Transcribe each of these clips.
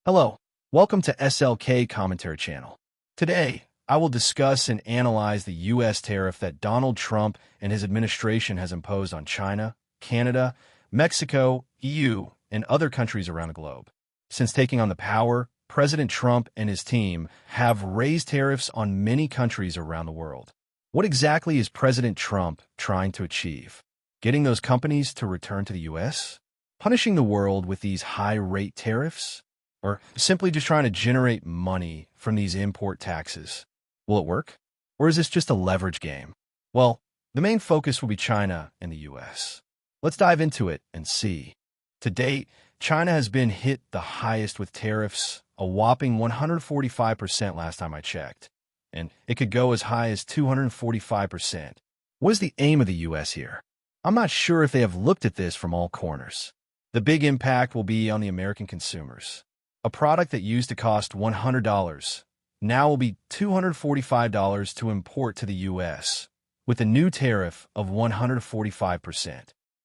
Hello, welcome to SLK Commentary Channel. Today, I will discuss and analyze the U.S. tariff that Donald Trump and his administration has imposed on China, Canada, Mexico, EU, and other countries around the globe. Since taking on the power, President Trump and his team have raised tariffs on many countries around the world. What exactly is President Trump trying to achieve? Getting those companies to return to the U.S.? Punishing the world with these high-rate tariffs? Or simply just trying to generate money from these import taxes? Will it work? Or is this just a leverage game? Well, the main focus will be China and the U.S. Let's dive into it and see. To date, China has been hit the highest with tariffs, a whopping 145% last time I checked, and it could go as high as 245%. What is the aim of the U.S. here? I'm not sure if they have looked at this from all corners. The big impact will be on the American consumers. A product that used to cost $100 now will be $245 to import to the U.S., with a new tariff of 145%.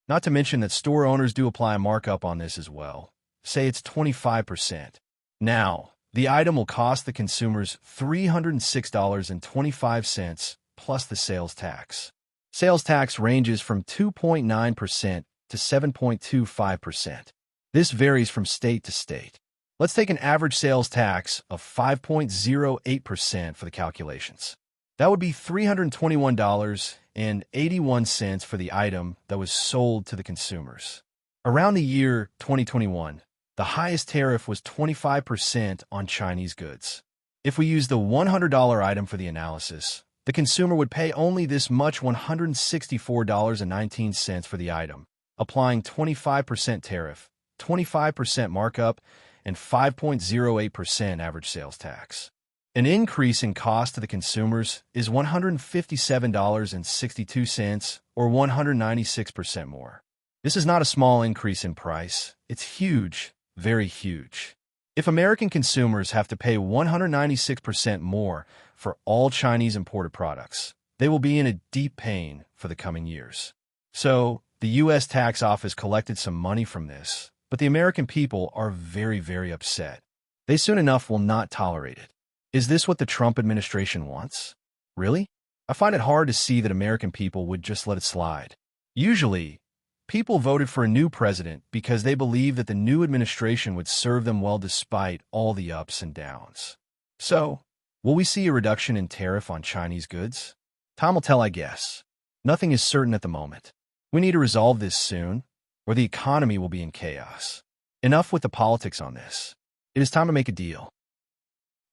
Not to mention that store owners do apply a markup on this as well. Say it's 25%. Now, the item will cost the consumers $306.25 plus the sales tax. Sales tax ranges from 2.9% to 7.25%. This varies from state to state. Let's take an average sales tax of 5.08% for the calculations. That would be $321.81 for the item that was sold to the consumers. Around the year 2021, the highest tariff was 25% on Chinese goods. If we use the $100 item for the analysis, the consumer would pay only this much $164.19 for the item, applying 25% tariff, 25% markup, and 5.08% average sales tax. An increase in cost to the consumers is $157.62, or 196% more. This is not a small increase in price. It's huge, very huge. If American consumers have to pay 196% more for all Chinese imported products, they will be in a deep pain for the coming years. So, the U.S. tax office collected some money from this, but the American people are very, very upset. They soon enough will not tolerate it. Is this what the Trump administration wants? Really? I find it hard to see that American people would just let it slide. Usually, people voted for a new president because they believe that the new administration would serve them well despite all the ups and downs. So, will we see a reduction in tariff on Chinese goods? Time will tell, I guess. Nothing is certain at the moment. We need to resolve this soon, or the economy will be in chaos. Enough with the politics on this. It is time to make a deal.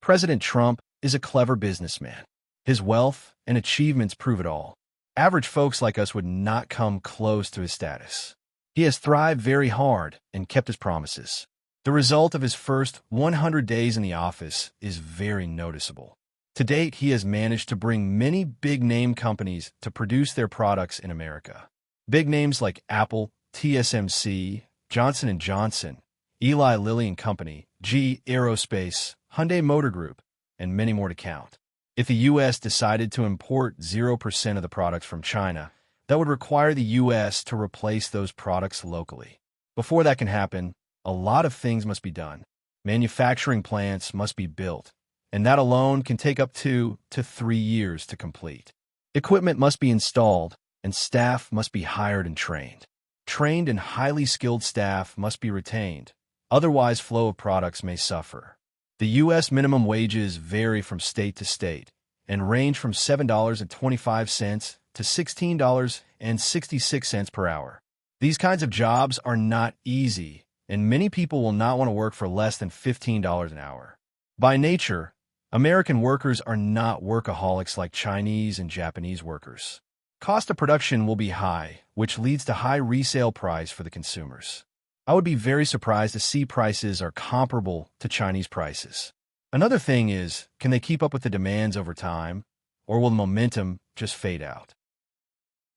President Trump is a clever businessman. His wealth and achievements prove it all. Average folks like us would not come close to his status. He has thrived very hard and kept his promises. The result of his first 100 days in the office is very noticeable. To date, he has managed to bring many big-name companies to produce their products in America. Big names like Apple, TSMC, Johnson & Johnson, Eli Lilly and Company, GE Aerospace, Hyundai Motor Group, and many more to count. If the U.S. decided to import 0% of the products from China, that would require the U.S. to replace those products locally. Before that can happen, a lot of things must be done. Manufacturing plants must be built, and that alone can take up 2 to 3 years to complete. Equipment must be installed, and staff must be hired and trained. Trained and highly skilled staff must be retained, otherwise flow of products may suffer. The U.S. minimum wages vary from state to state and range from $7.25 to $16.66 per hour. These kinds of jobs are not easy, and many people will not want to work for less than $15 an hour. By nature, American workers are not workaholics like Chinese and Japanese workers. Cost of production will be high, which leads to high resale price for the consumers. I would be very surprised to see prices are comparable to Chinese prices. Another thing is, can they keep up with the demands over time, or will the momentum just fade out?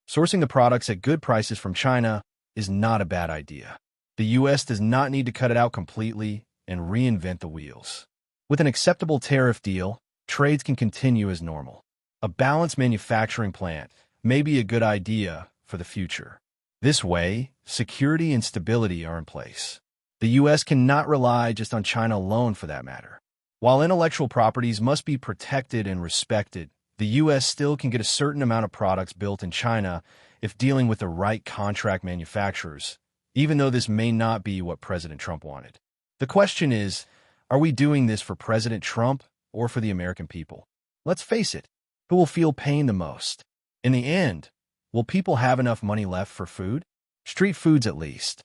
Sourcing the products at good prices from China is not a bad idea. The U.S. does not need to cut it out completely and reinvent the wheels. With an acceptable tariff deal, trades can continue as normal. A balanced manufacturing plant may be a good idea for the future. This way, security and stability are in place. The U.S. cannot rely just on China alone for that matter. While intellectual properties must be protected and respected, the U.S. still can get a certain amount of products built in China if dealing with the right contract manufacturers, even though this may not be what President Trump wanted. The question is, are we doing this for President Trump or for the American people? Let's face it, who will feel pain the most? In the end, will people have enough money left for food? Street foods at least.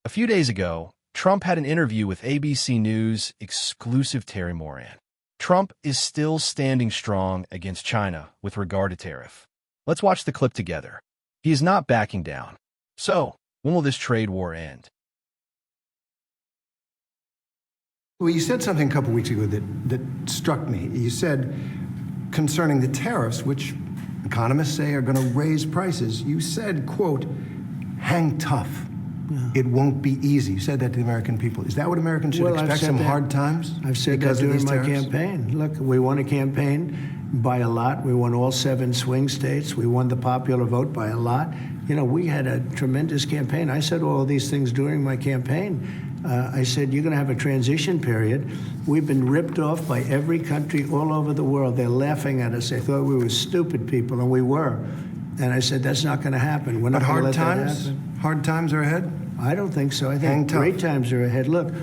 A few days ago, Trump had an interview with ABC News exclusive Terry Moran. Trump is still standing strong against China with regard to tariff. Let's watch the clip together. He is not backing down. So, when will this trade war end? Well, you said something a couple weeks ago that struck me. You said concerning the tariffs, which economists say are going to raise prices, you said, quote, hang tough. Yeah. It won't be easy. You said that to the American people. Is that what Americans should expect, some hard times? I've said that during my campaign. Look, we won a campaign by a lot. We won all 7 swing states. We won the popular vote by a lot. You know, we had a tremendous campaign. I said all these things during my campaign. I said, you're going to have a transition period. We've been ripped off by every country all over the world. They're laughing at us. They thought we were stupid people, and we were. And I said, that's not going to happen. We're not going to let that happen. Hard times are ahead? I don't think so. I think great times are ahead. Look,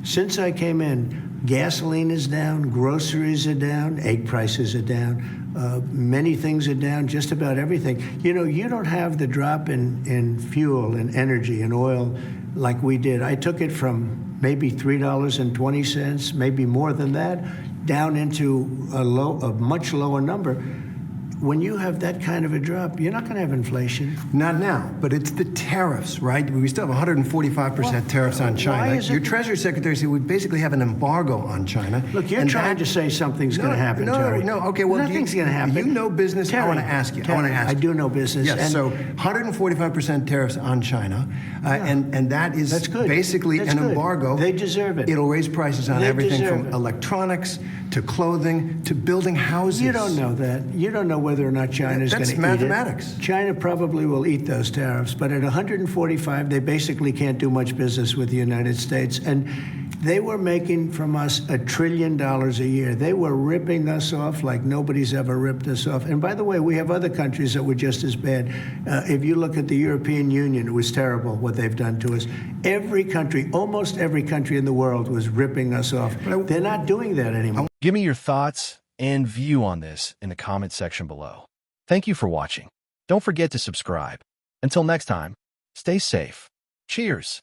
since I came in, gasoline is down, groceries are down, egg prices are down, many things are down, just about everything. You know, you don't have the drop in fuel and energy and oil like we did. I took it from maybe $3.20, maybe more than that, down into a much lower number. When you have that kind of a drop, you're not going to have inflation. Not now, but it's the tariffs, right? We still have 145% tariffs on China. Your Treasury Secretary said we basically have an embargo on China. Look, you're trying to say something's going to happen, Terry. No, okay, well, nothing's going to happen. You know business. Terry, I want to ask you. I do know business. Yes, so 145% tariffs on China, and that's good. Basically an embargo. They deserve it. It'll raise prices on everything from electronics to clothing to building houses. You don't know that. You don't know whether or not China's going to eat it. That's mathematics. China probably will eat those tariffs, but at 145, they basically can't do much business with the United States. And they were making from us $1 trillion a year. They were ripping us off like nobody's ever ripped us off. And by the way, we have other countries that were just as bad. If you look at the European Union, it was terrible what they've done to us. Every country, almost every country in the world was ripping us off. They're not doing that anymore. Give me your thoughts and view on this in the comment section below. Thank you for watching. Don't forget to subscribe. Until next time, stay safe. Cheers.